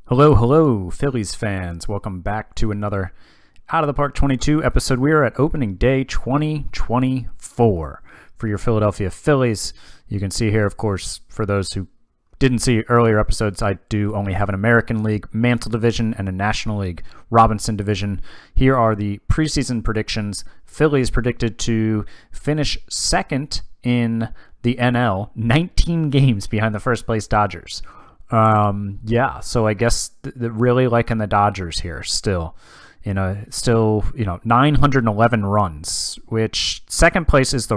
Hello, hello, Phillies fans. Welcome back to another Out of the Park 22 episode. We are at opening day 2024 for your Philadelphia Phillies. You can see here, of course, for those who didn't see earlier episodes, I do only have an American League Mantle Division and a National League Robinson Division. Here are the preseason predictions. Phillies predicted to finish second in the NL, 19 games behind the first place Dodgers. So I guess really liking the Dodgers here still. 911 runs, which second place is the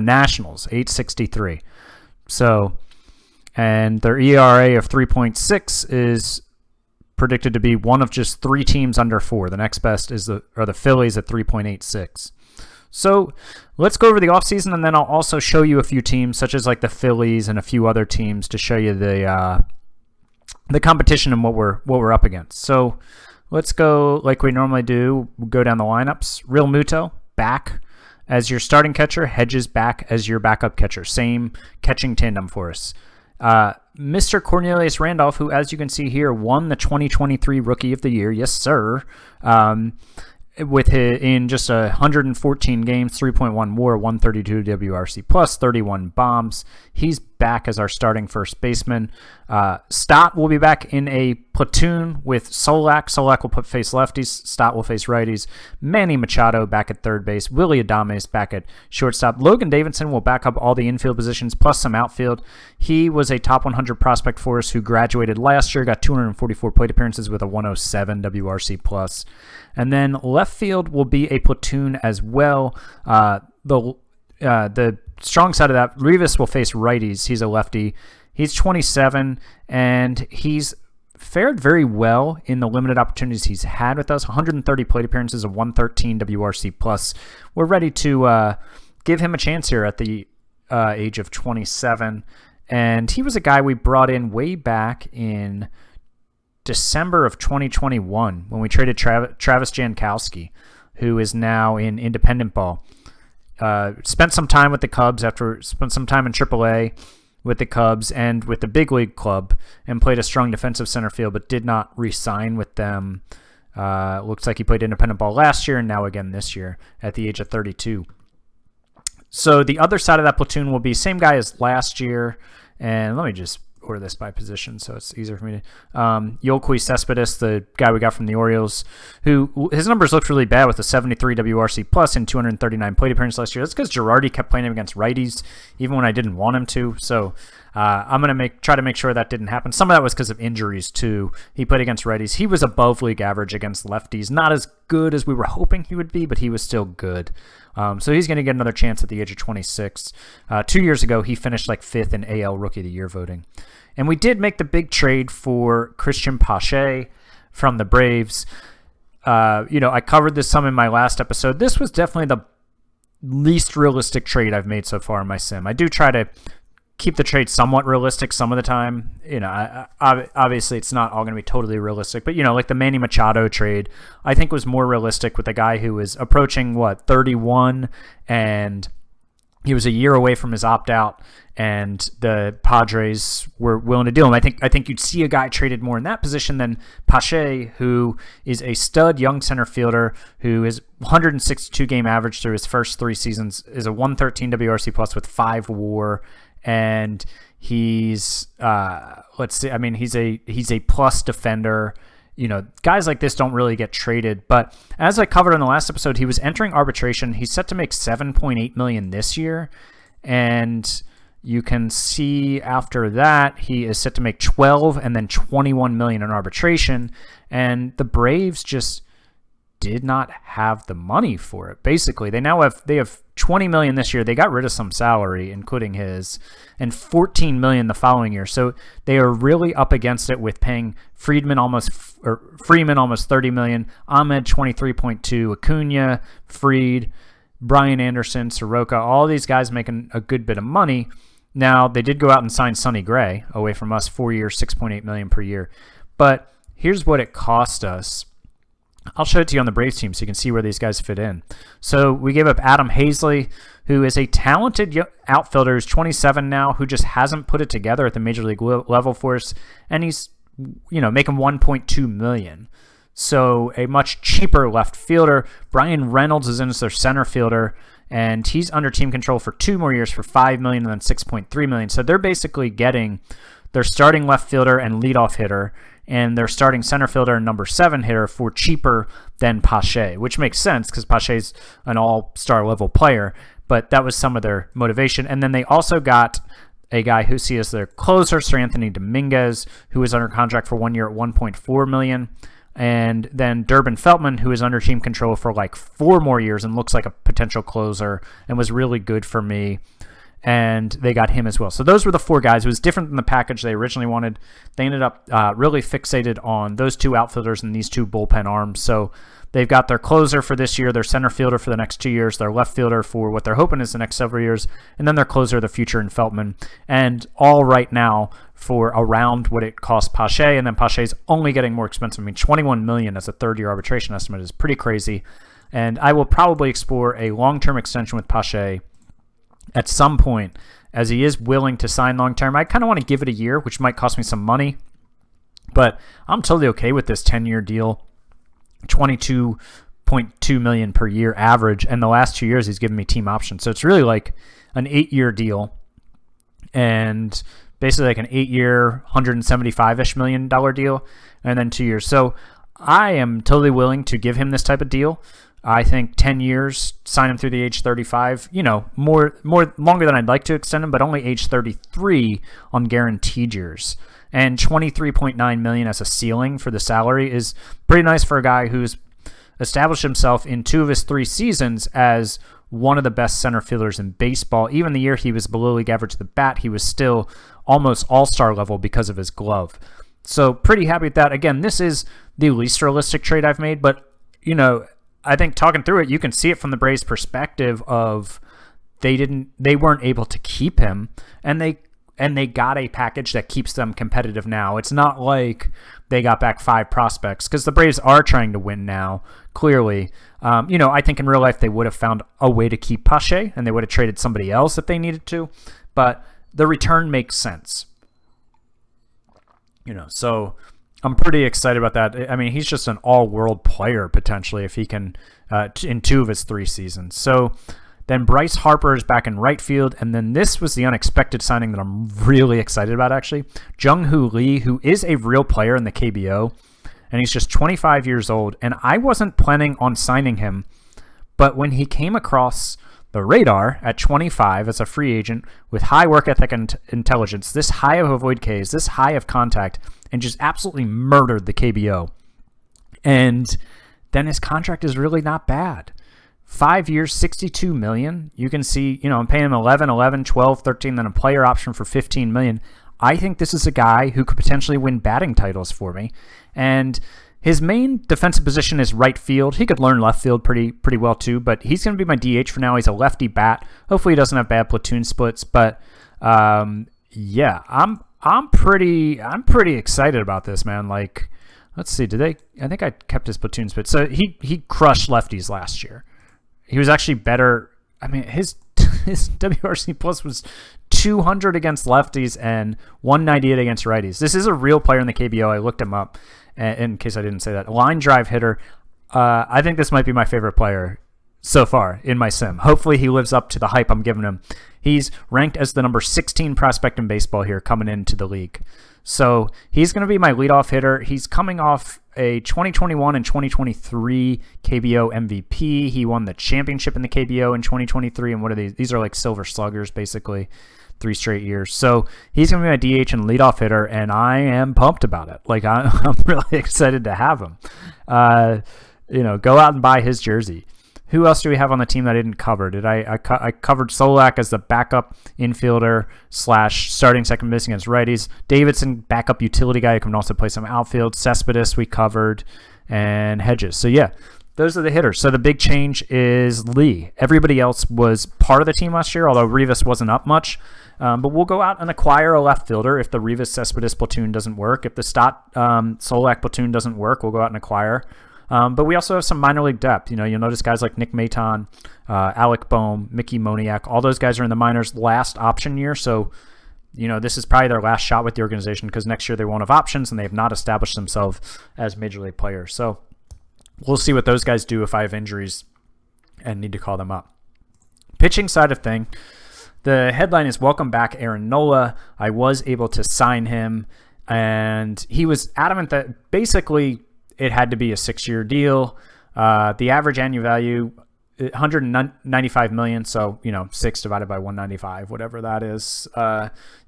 Nationals, 863. So, and their ERA of 3.6 is predicted to be one of just three teams under 4. The next best are the Phillies at 3.86. So let's go over the offseason, and then I'll also show you a few teams, such as like the Phillies and a few other teams, to show you the competition and what we're up against. So let's go like we normally do. We'll go down the lineups. Real Muto back as your starting catcher. Hedges back as your backup catcher. Same catching tandem for us. Mr. Cornelius Randolph, who, as you can see here, won the 2023 Rookie of the Year. Yes, sir. In just 114 games, 3.1 WAR, 132 WRC plus, 31 bombs. He's back as our starting first baseman. Stott will be back in a platoon with Solak. Solak will face lefties. Stott will face righties. Manny Machado back at third base. Willie Adames back at shortstop. Logan Davidson will back up all the infield positions plus some outfield. He was a top 100 prospect for us who graduated last year, got 244 plate appearances with a 107 WRC plus. And then left field will be a platoon as well. The strong side of that, Rivas will face righties. He's a lefty. He's 27, and he's fared very well in the limited opportunities he's had with us. 130 plate appearances, a 113 WRC plus. We're ready to give him a chance here at the age of 27. And he was a guy we brought in way back in December of 2021 when we traded Travis Jankowski, who is now in independent ball. Spent some time with the Cubs spent some time in AAA with the Cubs and with the big league club, and played a strong defensive center field, but did not re-sign with them. Looks like he played independent ball last year and now again this year at the age of 32. So the other side of that platoon will be same guy as last year, and let me just order this by position so it's easier for me to Yoelqui Cespedes, the guy we got from the Orioles, who his numbers looked really bad with a 73 WRC plus and 239 plate appearances last year. That's because Girardi kept playing him against righties even when I didn't want him to. So I'm going to try to make sure that didn't happen. Some of that was because of injuries too. He played against righties. He was above league average against lefties. Not as good as we were hoping he would be, but he was still good. So he's going to get another chance at the age of 26. 2 years ago, he finished like 5th in AL Rookie of the Year voting. And we did make the big trade for Christian Pache from the Braves. I covered this some in my last episode. This was definitely the least realistic trade I've made so far in my sim. I do try to keep the trade somewhat realistic some of the time. Obviously it's not all going to be totally realistic, but like the Manny Machado trade, I think was more realistic with a guy who was approaching 31, and he was a year away from his opt-out, and the Padres were willing to deal him. I think you'd see a guy traded more in that position than Pache, who is a stud young center fielder who is 162 game average through his first 3 seasons, is a 113 WRC plus with 5 WAR, and he's he's a plus defender. Guys like this don't really get traded, but as I covered in the last episode, he was entering arbitration. He's set to make $7.8 million this year, and you can see after that he is set to make 12 and then 21 million in arbitration, and the Braves just did not have the money for it. Basically, they have 20 million this year. They got rid of some salary, including his, and 14 million the following year. So they are really up against it with paying Freeman almost 30 million, Ahmed 23.2, Acuna, Fried, Brian Anderson, Soroka, all these guys making a good bit of money. Now they did go out and sign Sonny Gray away from us, 4 years, 6.8 million per year. But here's what it cost us. I'll show it to you on the Braves team so you can see where these guys fit in. So we gave up Adam Hazley, who is a talented outfielder who's 27 now, who just hasn't put it together at the major league level for us, and he's making $1.2 million. So a much cheaper left fielder. Brian Reynolds is in as their center fielder, and he's under team control for 2 more years for $5 million and then $6.3 million. So they're basically getting their starting left fielder and leadoff hitter, and their starting center fielder and number 7 hitter for cheaper than Pache, which makes sense because Pache's an all-star level player, but that was some of their motivation. And then they also got a guy who sees as their closer, Sir Anthony Dominguez, who is under contract for 1 year at $1.4 million. And then Durbin Feltman, who is under team control for like 4 more years and looks like a potential closer and was really good for me. And they got him as well. So those were the 4 guys. It was different than the package they originally wanted. They ended up really fixated on those 2 outfielders and these 2 bullpen arms. So they've got their closer for this year, their center fielder for the next 2 years, their left fielder for what they're hoping is the next several years, and then their closer of the future in Feltman. And all right now for around what it cost Pache, and then Pache's only getting more expensive. I mean, $21 million as a third-year arbitration estimate is pretty crazy. And I will probably explore a long-term extension with Pache at some point, as he is willing to sign long-term. I kind of want to give it a year, which might cost me some money, but I'm totally okay with this 10-year deal, $22.2 million per year average, and the last 2 years he's given me team options. So it's really like an 8-year deal, and basically like an 8-year, $175-ish million deal, and then 2 years. So I am totally willing to give him this type of deal. I think 10 years, sign him through the age 35, more longer than I'd like to extend him, but only age 33 on guaranteed years. And $23.9 million as a ceiling for the salary is pretty nice for a guy who's established himself in 2 of his 3 seasons as one of the best center fielders in baseball. Even the year he was below league average to the bat, he was still almost all-star level because of his glove. So pretty happy with that. Again, this is the least realistic trade I've made, but, I think talking through it, you can see it from the Braves' perspective of they weren't able to keep him, and they got a package that keeps them competitive now. It's not like they got back 5 prospects, because the Braves are trying to win now, clearly. I think in real life they would have found a way to keep Pache, and they would have traded somebody else if they needed to, but the return makes sense. So I'm pretty excited about that. I mean, he's just an all-world player, potentially, if he can, in 2 of his 3 seasons. So then Bryce Harper is back in right field, and then this was the unexpected signing that I'm really excited about, actually. Jung-Hoo Lee, who is a real player in the KBO, and he's just 25 years old, and I wasn't planning on signing him, but when he came across the radar at 25 as a free agent with high work ethic and intelligence, this high of avoid Ks, this high of contact, and just absolutely murdered the KBO. And then his contract is really not bad. 5 years, $62 million. You can see, I'm paying him 11, 12, 13, then a player option for $15 million. I think this is a guy who could potentially win batting titles for me. And his main defensive position is right field. He could learn left field pretty well too, but he's going to be my DH for now. He's a lefty bat. Hopefully he doesn't have bad platoon splits, but yeah, I'm pretty excited about this, man. Like, let's see, I think I kept his platoon split. So he crushed lefties last year. He was actually better. I mean, his WRC plus was 200 against lefties and 198 against righties. This is a real player in the KBO. I looked him up in case I didn't say that. Line drive hitter. I think this might be my favorite player so far in my sim. Hopefully he lives up to the hype I'm giving him. He's ranked as the number 16 prospect in baseball here coming into the league. So he's going to be my leadoff hitter. He's coming off a 2021 and 2023 KBO MVP. He won the championship in the KBO in 2023. And what are these? These are like silver sluggers, basically, 3 straight years. So he's going to be my DH and leadoff hitter, and I am pumped about it. Like, I'm really excited to have him. Go out and buy his jersey. Who else do we have on the team that I didn't cover? I covered Solak as the backup infielder / starting second base against righties. Davidson, backup utility guy who can also play some outfield. Cespedes we covered, and Hedges. So yeah, those are the hitters. So the big change is Lee. Everybody else was part of the team last year, although Rivas wasn't up much. But we'll go out and acquire a left fielder if the Rivas Cespedes platoon doesn't work. If the Stott Solak platoon doesn't work, we'll go out and acquire But we also have some minor league depth. You'll notice guys like Nick Maton, Alec Boehm, Mickey Moniak. All those guys are in the minors last option year. So, this is probably their last shot with the organization because next year they won't have options and they have not established themselves as major league players. So we'll see what those guys do if I have injuries and need to call them up. Pitching side of thing, the headline is Welcome Back Aaron Nola. I was able to sign him, and he was adamant that basically it had to be a 6-year deal. The average annual value, $195 million. So, 6 divided by 195, whatever that is.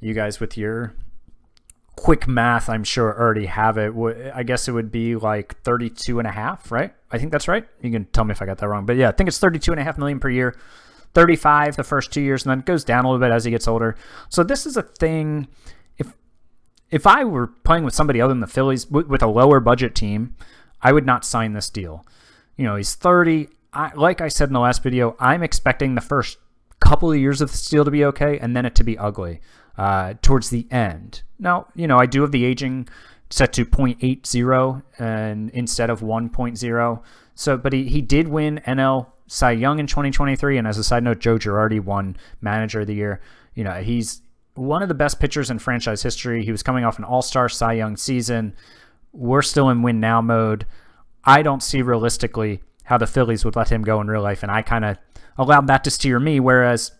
You guys with your quick math, I'm sure already have it. I guess it would be like 32 and a half, right? I think that's right. You can tell me if I got that wrong, but yeah, I think it's 32 and a half million per year, 35 the first 2 years, and then it goes down a little bit as he gets older. So this is a thing. If I were playing with somebody other than the Phillies with a lower budget team, I would not sign this deal. He's 30. Like I said in the last video, I'm expecting the first couple of years of this deal to be okay and then it to be ugly towards the end. Now, I do have the aging set to 0.80 and instead of 1.0. So, but he did win NL Cy Young in 2023. And as a side note, Joe Girardi won Manager of the Year. He's one of the best pitchers in franchise history. He was coming off an all-star Cy Young season. We're still in win now mode. I don't see realistically how the Phillies would let him go in real life, and I kind of allowed that to steer me, whereas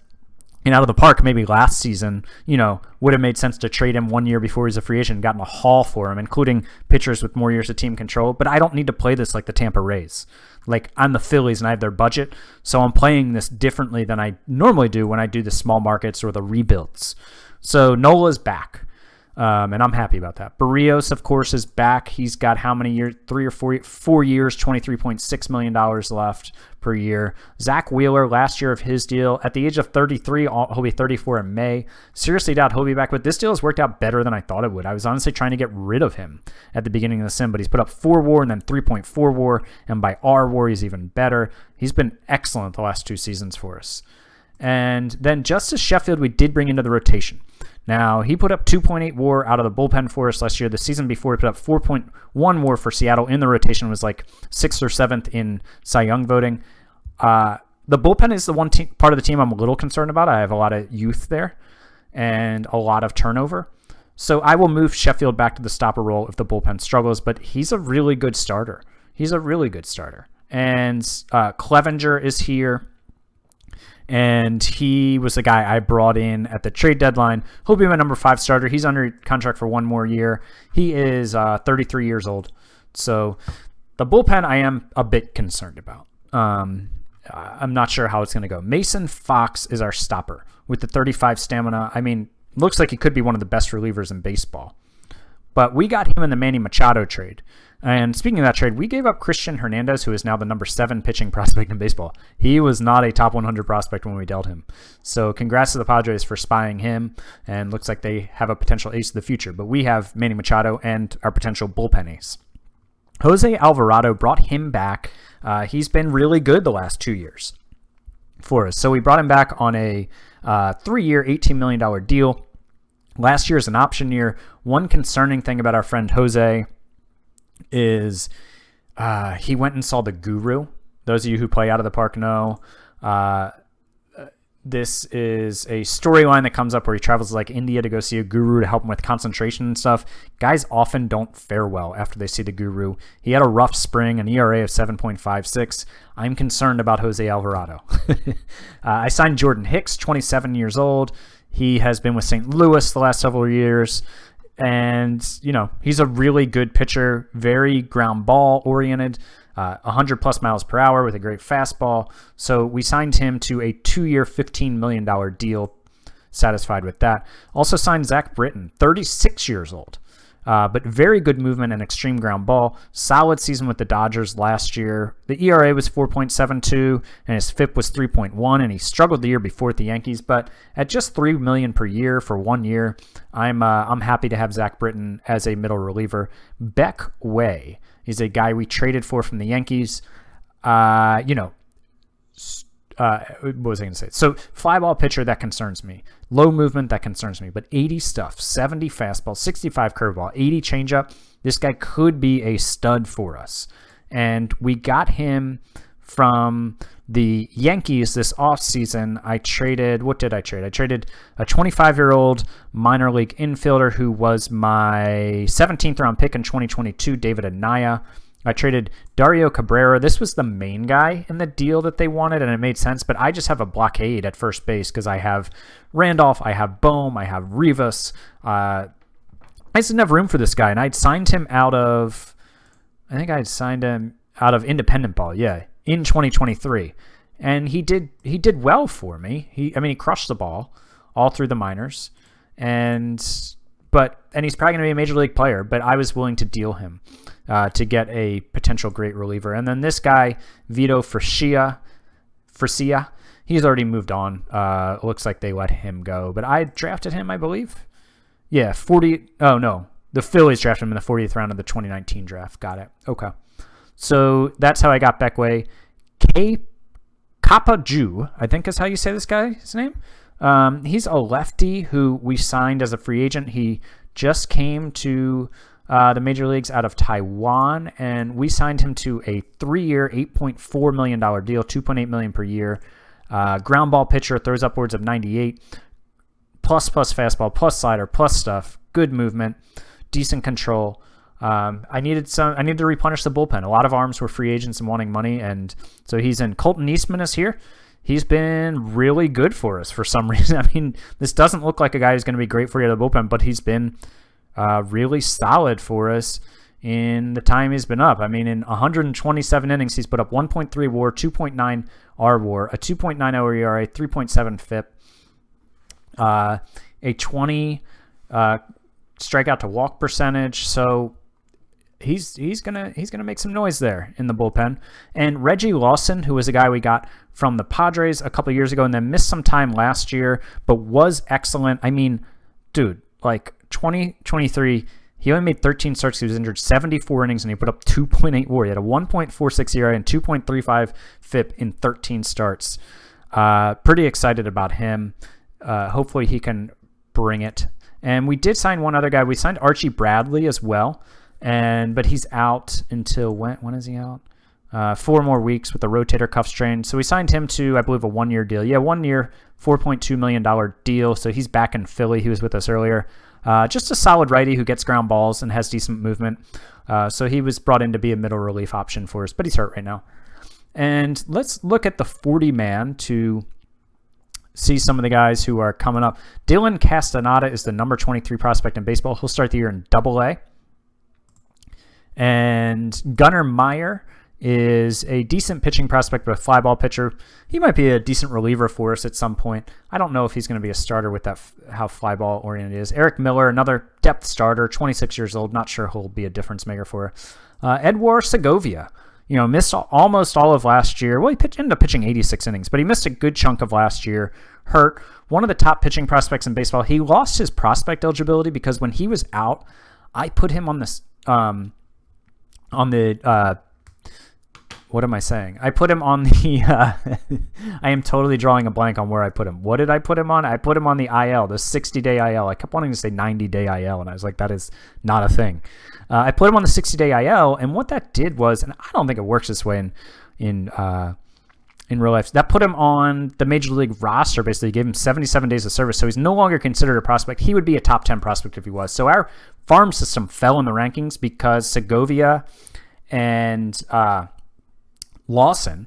out of the park, maybe last season, would have made sense to trade him 1 year before he's a free agent and gotten a haul for him, including pitchers with more years of team control. But I don't need to play this like the Tampa Rays. Like, I'm the Phillies and I have their budget, so I'm playing this differently than I normally do when I do the small markets or the rebuilds. So Nola's back. And I'm happy about that. Barrios, of course, is back. He's got how many years? 3 or 4 years, $23.6 million left per year. Zach Wheeler, last year of his deal, at the age of 33, he'll be 34 in May. Seriously doubt he'll be back, but this deal has worked out better than I thought it would. I was honestly trying to get rid of him at the beginning of the sim, but he's put up 4 WAR and then 3.4 WAR, and by R WAR, he's even better. He's been excellent the last 2 seasons for us. And then Justice Sheffield, we did bring into the rotation. Now, he put up 2.8 WAR out of the bullpen for us last year. The season before, he put up 4.1 WAR for Seattle in the rotation, was like 6th or 7th in Cy Young voting. The bullpen is the one part of the team I'm a little concerned about. I have a lot of youth there and a lot of turnover. So I will move Sheffield back to the stopper role if the bullpen struggles, but he's a really good starter. And Clevenger is here. And he was the guy I brought in at the trade deadline. He'll be my number 5 starter. He's under contract for 1 more year. He is 33 years old. So the bullpen I am a bit concerned about. I'm not sure how it's going to go. Mason Fox is our stopper with the 35 stamina. I mean, looks like he could be one of the best relievers in baseball. But we got him in the Manny Machado trade. And speaking of that trade, we gave up Christian Hernandez, who is now the number 7 pitching prospect in baseball. He was not a top 100 prospect when we dealt him. So congrats to the Padres for spying him, and looks like they have a potential ace of the future. But we have Manny Machado and our potential bullpen ace. Jose Alvarado, brought him back. He's been really good the last 2 years for us. So we brought him back on a 3-year, $18 million deal. Last year is an option year. One concerning thing about our friend Jose is he went and saw the Guru. Those of you who play Out of the Park know this is a storyline that comes up where he travels to like India to go see a guru to help him with concentration and stuff. Guys often don't fare well after they see the Guru. He had a rough spring, an ERA of 7.56. I'm concerned about Jose Alvarado. I signed Jordan Hicks, 27 years old. He has been with St. Louis the last several years. And, he's a really good pitcher, very ground ball oriented, 100 plus miles per hour with a great fastball. So we signed him to a 2-year, $15 million deal. Satisfied with that. Also signed Zach Britton, 36 years old, but very good movement and extreme ground ball. Solid season with the Dodgers last year. The ERA was 4.72 and his FIP was 3.1, and he struggled the year before at the Yankees. But at just $3 million per year for 1 year, I'm happy to have Zach Britton as a middle reliever. Beck Way is a guy we traded for from the Yankees. What was I going to say? So fly ball pitcher, that concerns me. Low movement, that concerns me. But 80 stuff, 70 fastball, 65 curveball, 80 changeup. This guy could be a stud for us. and we got him from the Yankees this offseason. I traded, what did I trade? I traded a 25-year-old minor league infielder who was my 17th round pick in 2022, David Anaya. I traded Dario Cabrera. This was the main guy in the deal that they wanted, and it made sense, but I just have a blockade at first base because I have Randolph, I have Bohm, I have Rivas. I just didn't have room for this guy, and I'd signed him out of, independent ball, in 2023. And he did well for me. He crushed the ball all through the minors, and he's probably going to be a major league player, but I was willing to deal him to get a potential great reliever. And then this guy, Vito Frisia, he's already moved on. It looks like they let him go, but I drafted him, I believe. Yeah, the Phillies drafted him in the 40th round of the 2019 draft. Got it. Okay. So that's how I got Beckway. Kapaju, I think is how you say this guy's name. He's a lefty who we signed as a free agent. He just came to the major leagues out of Taiwan, and we signed him to a 3-year, $8.4 million deal, $2.8 million per year. Ground ball pitcher, throws upwards of 98, plus fastball, plus slider, plus stuff, good movement, decent control. I needed to replenish the bullpen. A lot of arms were free agents and wanting money, and so he's in. Colton Eastman is here. He's been really good for us for some reason. I mean, this doesn't look like a guy who's going to be great for you at the bullpen, but he's been really solid for us in the time he's been up. I mean, in 127 innings, he's put up 1.3 WAR, 2.9 RWAR, a 2.90 ERA, 3.7 FIP, a 20 strikeout to walk percentage. So he's gonna make some noise there in the bullpen. And Reggie Lawson, who was a guy we got from the Padres a couple years ago and then missed some time last year, but was excellent. I mean, dude, like 2023, he only made 13 starts. He was injured 74 innings, and he put up 2.8 WAR. He had a 1.46 ERA and 2.35 FIP in 13 starts. Pretty excited about him. Hopefully he can bring it. And we did sign one other guy. We signed Archie Bradley as well, but he's out until when is he out? 4 more weeks with a rotator cuff strain. So we signed him to, I believe, a 1-year deal. Yeah, 1 year, $4.2 million deal. So he's back in Philly. He was with us earlier. Just a solid righty who gets ground balls and has decent movement. So he was brought in to be a middle relief option for us, but he's hurt right now. And let's look at the 40-man to see some of the guys who are coming up. Dylan Castaneda is the number 23 prospect in baseball. He'll start the year in Double-A. And Gunnar Meyer is a decent pitching prospect, but a fly ball pitcher. He might be a decent reliever for us at some point. I don't know if he's going to be a starter with that how fly ball oriented is. Eric Miller, another depth starter, 26 years old. Not sure he'll be a difference maker for Edward Segovia. Missed almost all of last year. Well, he ended up pitching 86 innings, but he missed a good chunk of last year. Hurt. One of the top pitching prospects in baseball. He lost his prospect eligibility because when he was out, I put him on this what am I saying? I put him on the I am totally drawing a blank on where I put him. What did I put him on? I put him on the IL, the 60-day IL. I kept wanting to say 90-day IL, and I was like, that is not a thing. I put him on the 60-day IL, and what that did was, and I don't think it works this way in real life, that put him on the Major League roster, basically gave him 77 days of service, so he's no longer considered a prospect. He would be a top 10 prospect if he was. So our farm system fell in the rankings because Segovia and Lawson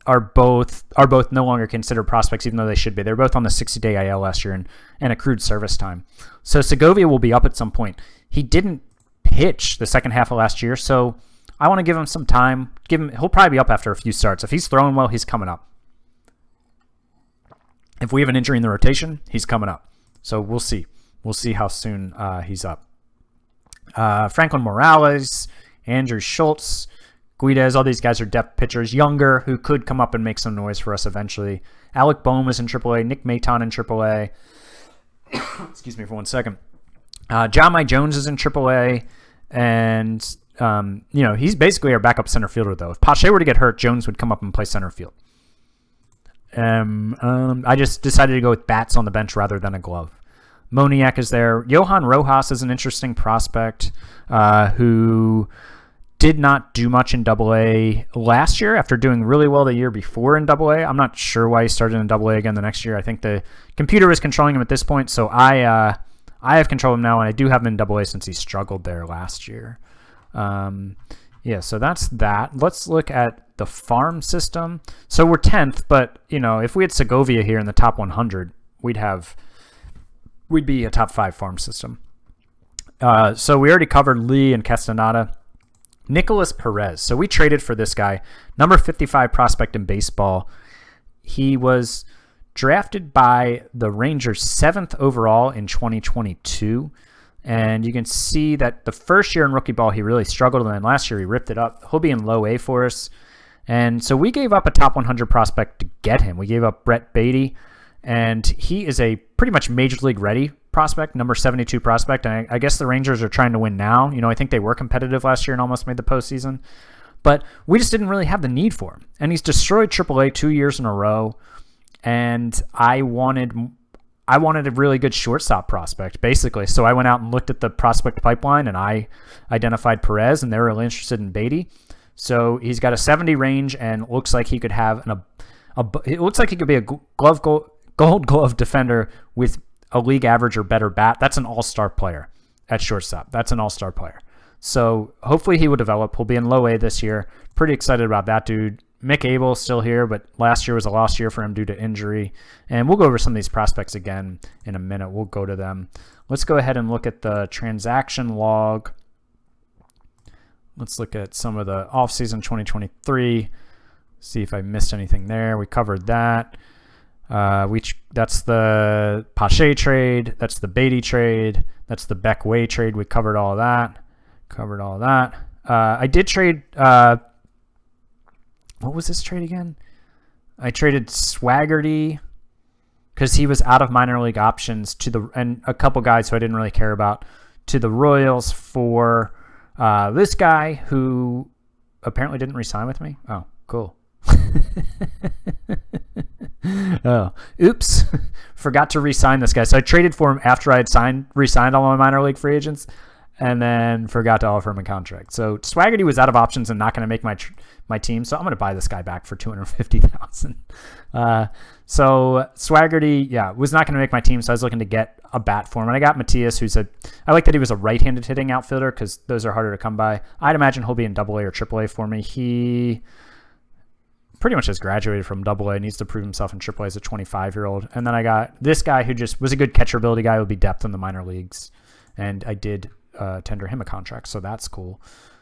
are both no longer considered prospects, even though they should be. They're both on the 60-day IL last year and accrued service time. So Segovia will be up at some point. He didn't pitch the second half of last year, so I want to give him some time. He'll probably be up after a few starts. If he's throwing well, he's coming up. If we have an injury in the rotation, he's coming up. So we'll see. We'll see how soon he's up. Franklin Morales, Andrew Schultz, Guidez, all these guys are depth pitchers, younger, who could come up and make some noise for us eventually. Alec Bohm is in AAA. Nick Maton in AAA. Excuse me for 1 second. John Mike Jones is in AAA. And, he's basically our backup center fielder, though. If Pache were to get hurt, Jones would come up and play center field. I just decided to go with bats on the bench rather than a glove. Moniak is there. Johan Rojas is an interesting prospect who did not do much in AA last year after doing really well the year before in AA. I'm not sure why he started in AA again the next year. I think the computer was controlling him at this point, so I have control of him now, and I do have him in AA since he struggled there last year. Yeah, so that's that. Let's look at the farm system. So we're 10th, but if we had Segovia here in the top 100, we'd be a top 5 farm system. So we already covered Lee and Castaneda. Nicholas Perez. So we traded for this guy, number 55 prospect in baseball. He was drafted by the Rangers 7th overall in 2022. And you can see that the first year in rookie ball, he really struggled. And then last year, he ripped it up. He'll be in low A for us. And so we gave up a top 100 prospect to get him. We gave up Brett Beatty. And he is a pretty much major league ready prospect, number 72 prospect. And I guess the Rangers are trying to win now. I think they were competitive last year and almost made the postseason. But we just didn't really have the need for him. And he's destroyed AAA 2 years in a row. And I wanted a really good shortstop prospect, basically. So I went out and looked at the prospect pipeline, and I identified Perez, and they were really interested in Beatty. So he's got a 70 range, and it looks like he could have it looks like he could be a Gold Glove defender with a league average or better bat. That's an all-star player at shortstop. That's an all-star player. So hopefully he will develop. He'll be in low A this year. Pretty excited about that dude. Mick Abel's still here, but last year was a lost year for him due to injury. And we'll go over some of these prospects again in a minute. We'll go to them. Let's go ahead and look at the transaction log. Let's look at some of the offseason 2023. See if I missed anything there. We covered that. That's the Pache trade. That's the Beatty trade. That's the Beck Way trade. We covered all that. I did trade... what was this trade again? I traded Swaggerty because he was out of minor league options and a couple guys who I didn't really care about to the Royals for this guy who apparently didn't re-sign with me. Oh, cool. Oh, oops. Forgot to re-sign this guy. So I traded for him after I had re-signed all my minor league free agents, and then forgot to offer him a contract. So Swaggerty was out of options and not going to make my team, so I'm going to buy this guy back for $250,000. So Swaggerty, was not going to make my team, so I was looking to get a bat for him. And I got Matias, I like that he was a right-handed hitting outfielder because those are harder to come by. I'd imagine he'll be in AA or AAA for me. He pretty much has graduated from AA, needs to prove himself in AAA as a 25-year-old. And then I got this guy who just was a good catcher ability guy, would be depth in the minor leagues. And I did tender him a contract, so that's cool.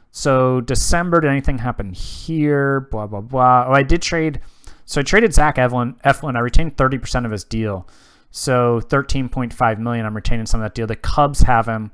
So December, did anything happen here? Blah, blah, blah. Oh, I did trade. So I traded Zach Eflin. I retained 30% of his deal. So $13.5 million. I'm retaining some of that deal. The Cubs have him.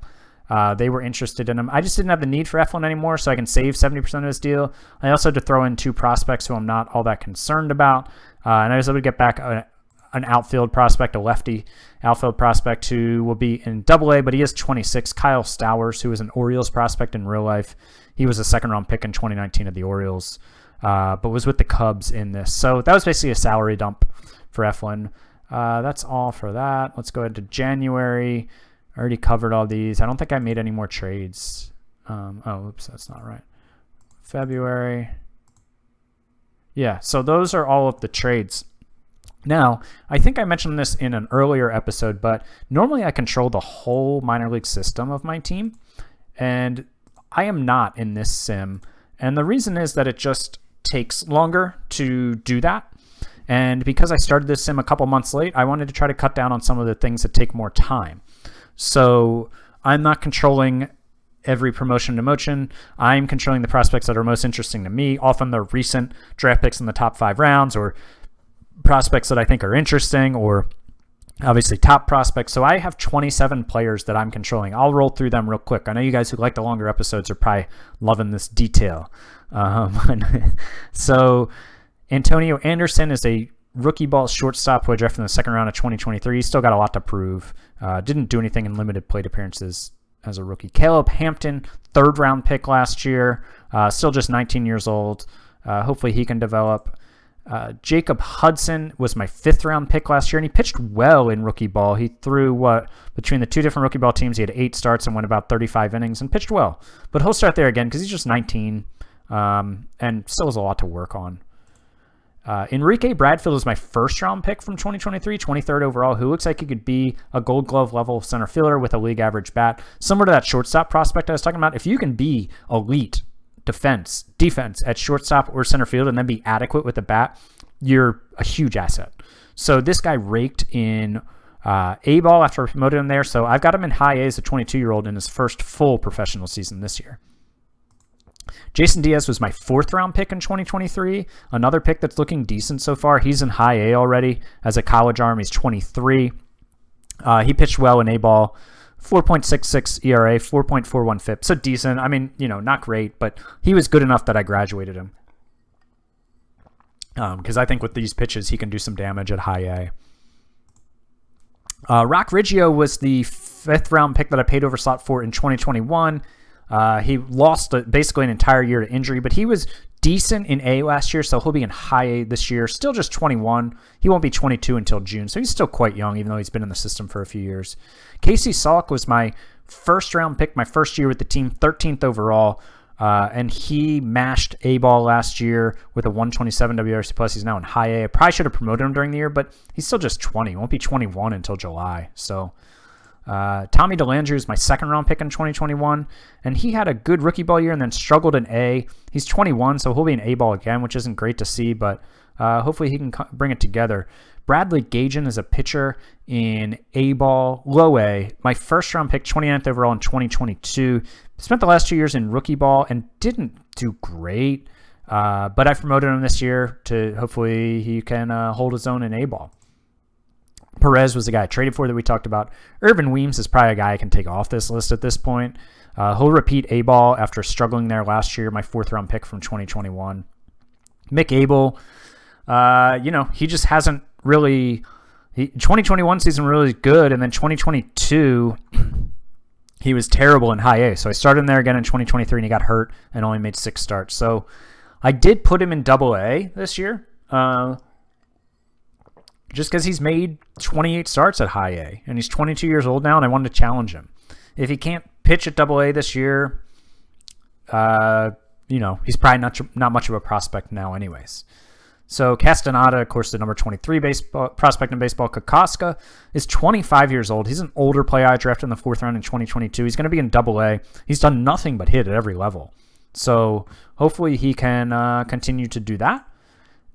They were interested in him. I just didn't have the need for Eflin anymore, so I can save 70% of his deal. I also had to throw in 2 prospects who I'm not all that concerned about. And I was able to get back an outfield prospect, a lefty outfield prospect who will be in AA, but he is 26. Kyle Stowers, who is an Orioles prospect in real life. He was a second-round pick in 2019 of the Orioles, but was with the Cubs in this. So that was basically a salary dump for Eflin. That's all for that. Let's go ahead to January. I already covered all these. I don't think I made any more trades. Oops, that's not right. February. Yeah, so those are all of the trades. Now, I think I mentioned this in an earlier episode, but normally I control the whole minor league system of my team, and I am not in this sim. And the reason is that it just takes longer to do that. And because I started this sim a couple months late, I wanted to try to cut down on some of the things that take more time. So I'm not controlling every promotion and demotion. I'm controlling the prospects that are most interesting to me, often the recent draft picks in the top 5 rounds or prospects that I think are interesting or obviously top prospects. So I have 27 players that I'm controlling. I'll roll through them real quick. I know you guys who like the longer episodes are probably loving this detail. So Antonio Anderson is a rookie ball shortstop who I drafted in the second round of 2023. He's still got a lot to prove. Didn't do anything in limited plate appearances as a rookie. Caleb Hampton, third round pick last year. Still just 19 years old. Hopefully he can develop. Jacob Hudson was my 5th round pick last year, and he pitched well in rookie ball. He threw between the 2 different rookie ball teams, he had 8 starts and went about 35 innings and pitched well. But he'll start there again because he's just 19 and still has a lot to work on. Enrique Bradfield is my 1st round pick from 2023, 23rd overall, who looks like he could be a Gold Glove level center fielder with a league average bat, similar to that shortstop prospect I was talking about. If you can be elite defense at shortstop or center field and then be adequate with the bat, you're a huge asset. So this guy raked in A-ball after I promoted him there. So I've got him in high A as a 22-year-old in his first full professional season this year. Jason Diaz was my 4th round pick in 2023. Another pick that's looking decent so far. He's in high A already as a college arm. He's 23. He pitched well in A-ball. 4.66 ERA, 4.41 FIP. So decent. I mean, not great, but he was good enough that I graduated him. Because I think with these pitches, he can do some damage at high A. Rock Riggio was the 5th round pick that I paid over slot for in 2021. He lost basically an entire year to injury, but he was decent in A last year, so he'll be in high A this year. Still just 21. He won't be 22 until June, so he's still quite young, even though he's been in the system for a few years. Casey Salk was my 1st round pick, my 1st year with the team, 13th overall, and he mashed A-ball last year with a 127 WRC+. He's now in high A. I probably should have promoted him during the year, but he's still just 20. He won't be 21 until July, so... Tommy DeLandrew is my 2nd round pick in 2021, and he had a good rookie ball year and then struggled in A. He's 21, so he'll be in A-ball again, which isn't great to see, but hopefully he can bring it together. Bradley Gajan is a pitcher in A-ball, low A. My 1st round pick, 29th overall in 2022. Spent the last 2 years in rookie ball and didn't do great, but I promoted him this year to hopefully he can hold his own in A-ball. Perez was the guy I traded for that we talked about. Irvin Weems is probably a guy I can take off this list at this point. He'll repeat A-ball after struggling there last year, my 4th round pick from 2021. Mick Abel, he just hasn't really... 2021 season really good, and then 2022, he was terrible in high A. So I started him there again in 2023, and he got hurt and only made 6 starts. So I did put him in double A this year. Just because he's made 28 starts at high A, and he's 22 years old now, and I wanted to challenge him. If he can't pitch at double A this year, he's probably not much of a prospect now anyways. So Castaneda, of course, the number 23 prospect in baseball. Kokoska is 25 years old. He's an older player I drafted in the 4th round in 2022. He's going to be in double A. He's done nothing but hit at every level. So hopefully he can continue to do that.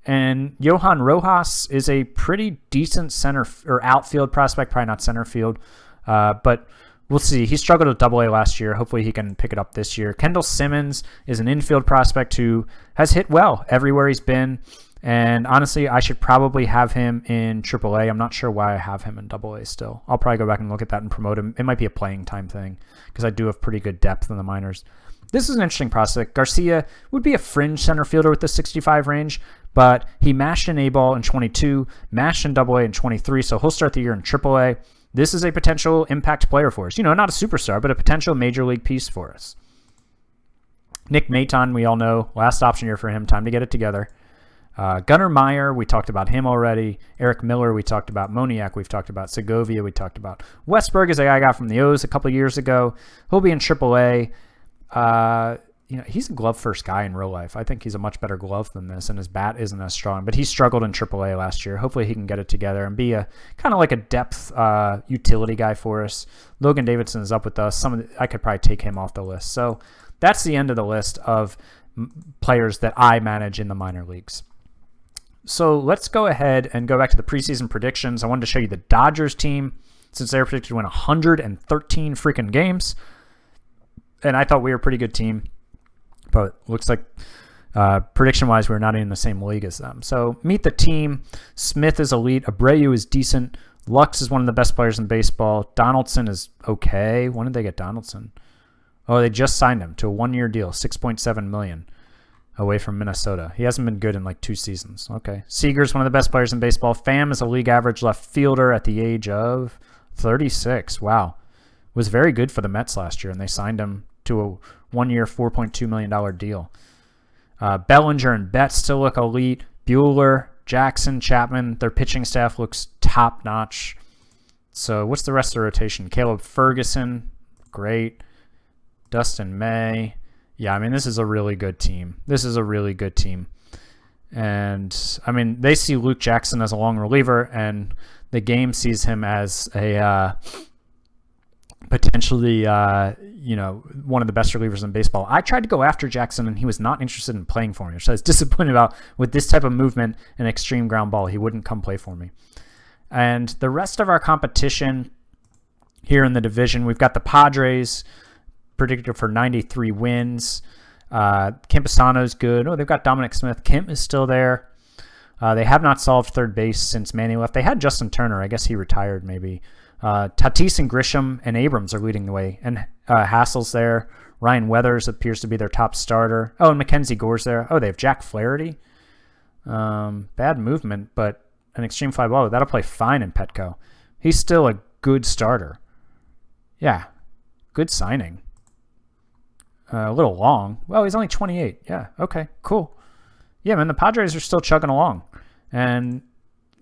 And Johan Rojas is a pretty decent center or outfield prospect, probably not center field, but we'll see. He struggled at double A last year. Hopefully he can pick it up this year. Kendall Simmons is an infield prospect who has hit well everywhere he's been. And honestly, I should probably have him in triple A. I'm not sure why I have him in double A still. I'll probably go back and look at that and promote him. It might be a playing time thing because I do have pretty good depth in the minors. This is an interesting prospect. Garcia would be a fringe center fielder with the 65 range, but he mashed in A-ball in 22, mashed in AA in 23, so he'll start the year in AAA. This is a potential impact player for us. Not a superstar, but a potential major league piece for us. Nick Maton, we all know, last option year for him, time to get it together. Gunnar Meyer, we talked about him already. Eric Miller, we talked about. Moniak, we've talked about. Segovia, we talked about. Westberg is a guy I got from the O's a couple years ago. He'll be in AAA. He's a glove first guy in real life. I think he's a much better glove than this, and his bat isn't as strong, but he struggled in AAA last year. Hopefully he can get it together and be a kind of like a depth utility guy for us. Logan Davidson is up with us. I could probably take him off the list. So that's the end of the list of players that I manage in the minor leagues. So let's go ahead and go back to the preseason predictions. I wanted to show you the Dodgers team since they were predicted to win 113 freaking games. And I thought we were a pretty good team, but looks like prediction-wise we're not in the same league as them. So meet the team. Smith is elite. Abreu is decent. Lux is one of the best players in baseball. Donaldson is okay. When did they get Donaldson? Oh, they just signed him to a 1-year deal, $6.7 million away from Minnesota. He hasn't been good in like 2 seasons. Okay. Seager's one of the best players in baseball. Pham is a league average left fielder at the age of 36. Wow. Was very good for the Mets last year, and they signed him to a 1-year, $4.2 million deal. Bellinger and Betts still look elite. Bueller, Jackson, Chapman. Their pitching staff looks top-notch. So what's the rest of the rotation? Caleb Ferguson, great. Dustin May. Yeah, I mean, this is a really good team. And, I mean, they see Luke Jackson as a long reliever, and the game sees him as a potentially, one of the best relievers in baseball. I tried to go after Jackson, and he was not interested in playing for me, which I was disappointed about. With this type of movement and extreme ground ball, he wouldn't come play for me. And the rest of our competition here in the division, we've got the Padres predicted for 93 wins. Campusano's good. Oh, they've got Dominic Smith. Kemp is still there. They have not solved third base since Manny left. They had Justin Turner. I guess he retired maybe. Tatis and Grisham and Abrams are leading the way. And Hassel's there. Ryan Weathers appears to be their top starter. Oh, and Mackenzie Gore's there. Oh, they have Jack Flaherty. Bad movement, but an extreme fly ball. That'll play fine in Petco. He's still a good starter. Yeah, good signing. A little long. Well, he's only 28. Yeah, okay, cool. Yeah, man, the Padres are still chugging along, and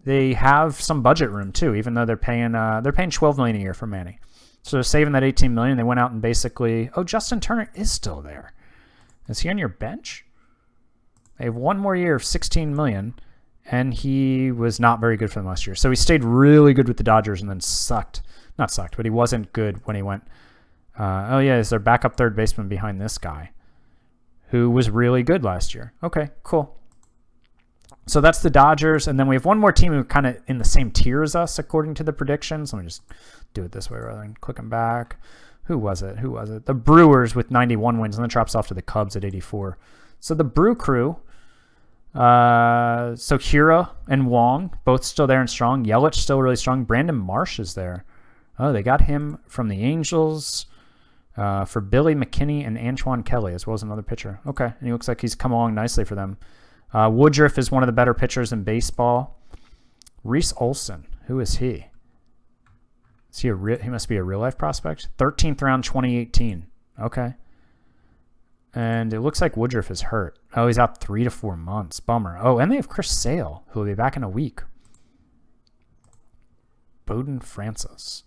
they have some budget room too. Even though they're paying $12 million a year for Manny, so they're saving that $18 million. They went out and basically, Justin Turner is still there. Is he on your bench? They have one more year of $16 million, and he was not very good for them last year. So he stayed really good with the Dodgers and then sucked. Not sucked, but he wasn't good when he went. Is their backup third baseman behind this guy, who was really good last year. Okay, cool. So that's the Dodgers, and then we have one more team who are kind of in the same tier as us, according to the predictions. Let me just do it this way rather than clicking back. Who was it? The Brewers with 91 wins, and then drops off to the Cubs at 84. So the Brew Crew, so Hira and Wong, both still there and strong. Yelich still really strong. Brandon Marsh is there. Oh, they got him from the Angels. For Billy McKinney and Antoine Kelly, as well as another pitcher. Okay, and he looks like he's come along nicely for them. Woodruff is one of the better pitchers in baseball. Reese Olson, who is he? Is he he must be a real-life prospect? 13th round, 2018. Okay. And it looks like Woodruff is hurt. Oh, he's out 3 to 4 months. Bummer. Oh, and they have Chris Sale, who will be back in a week. Bowden Francis.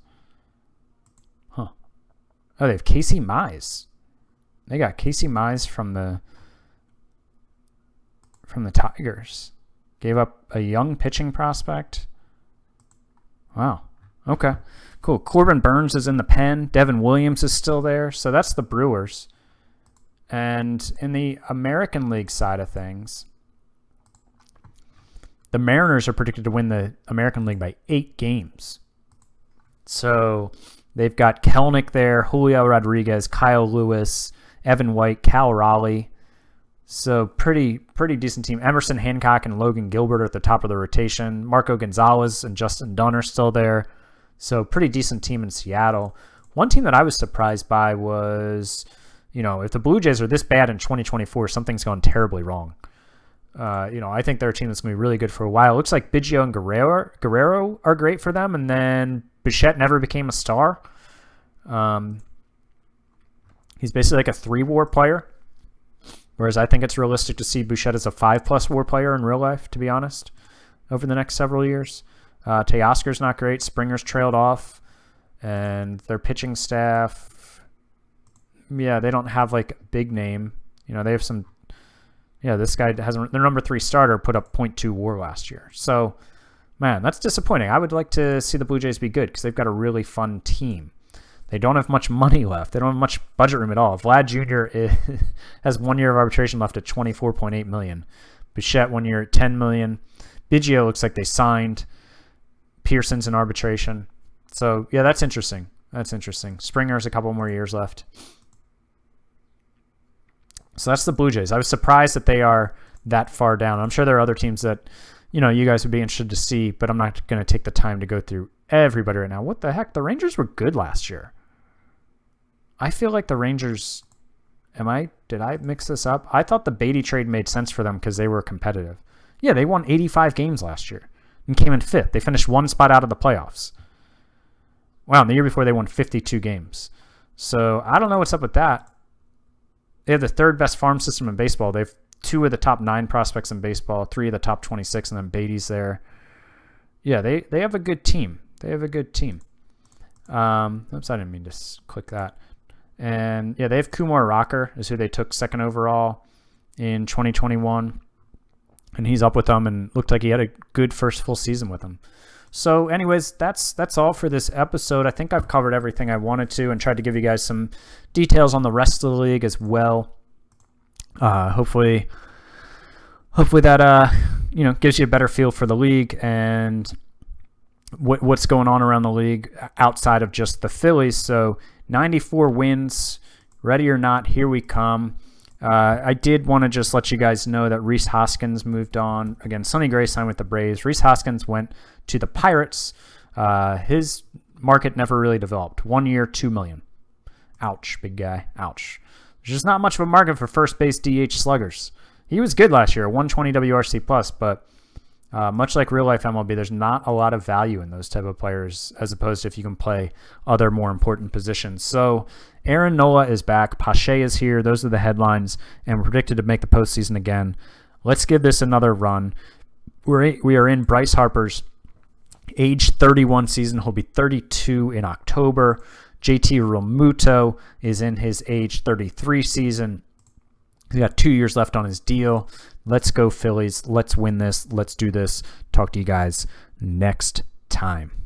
Oh, they have Casey Mize. They got Casey Mize from the Tigers. Gave up a young pitching prospect. Wow. Okay. Cool. Corbin Burns is in the pen. Devin Williams is still there. So that's the Brewers. And in the American League side of things, the Mariners are predicted to win the American League by 8 games. So they've got Kelnick there, Julio Rodriguez, Kyle Lewis, Evan White, Cal Raleigh. So pretty decent team. Emerson Hancock and Logan Gilbert are at the top of the rotation. Marco Gonzalez and Justin Dunn are still there. So pretty decent team in Seattle. One team that I was surprised by was, if the Blue Jays are this bad in 2024, something's gone terribly wrong. I think they're a team that's going to be really good for a while. It looks like Biggio and Guerrero are great for them, and then Bichette never became a star. He's basically like a 3-WAR player, whereas I think it's realistic to see Bichette as a 5+ WAR player in real life, to be honest, over the next several years. Teoscar's not great. Springer's trailed off, and their pitching staff, they don't have like a big name. They have some. Yeah, this guy hasn't. Their number 3 starter put up .2 WAR last year. So, man, that's disappointing. I would like to see the Blue Jays be good because they've got a really fun team. They don't have much money left. They don't have much budget room at all. Vlad Jr. has 1 year of arbitration left at $24.8 million. Bichette 1 year at $10 million. Biggio looks like they signed. Pearson's in arbitration. So, yeah, that's interesting. Springer has a couple more years left. So that's the Blue Jays. I was surprised that they are that far down. I'm sure there are other teams that, you guys would be interested to see, but I'm not going to take the time to go through everybody right now. What the heck? The Rangers were good last year. I feel like the Rangers, did I mix this up? I thought the Beatty trade made sense for them because they were competitive. Yeah, they won 85 games last year and came in 5th. They finished 1 spot out of the playoffs. Wow, and the year before they won 52 games. So I don't know what's up with that. They have the 3rd best farm system in baseball. They have 2 of the top 9 prospects in baseball, 3 of the top 26, and then Beatty's there. Yeah, they have a good team. They have a good team. Oops, I didn't mean to click that. And yeah, they have Kumar Rocker is who they took 2nd overall in 2021. And he's up with them and looked like he had a good first full season with them. So anyways, that's all for this episode. I think I've covered everything I wanted to and tried to give you guys some details on the rest of the league as well. Hopefully that gives you a better feel for the league and what's going on around the league outside of just the Phillies. So 94 wins, ready or not, here we come. I did want to just let you guys know that Rhys Hoskins moved on. Again, Sonny Gray signed with the Braves. Rhys Hoskins went to the Pirates. His market never really developed. 1 year, $2 million. Ouch, big guy. Ouch. There's just not much of a market for first base DH sluggers. He was good last year, 120 WRC plus, but much like real life MLB, there's not a lot of value in those type of players as opposed to if you can play other more important positions. So Aaron Nola is back. Pache is here. Those are the headlines, and we're predicted to make the postseason again. Let's give this another run. We are in Bryce Harper's age 31 season. He'll be 32 in October. JT Realmuto is in his age 33 season. He's got 2 years left on his deal. Let's go Phillies. Let's win this. Let's do this. Talk to you guys next time.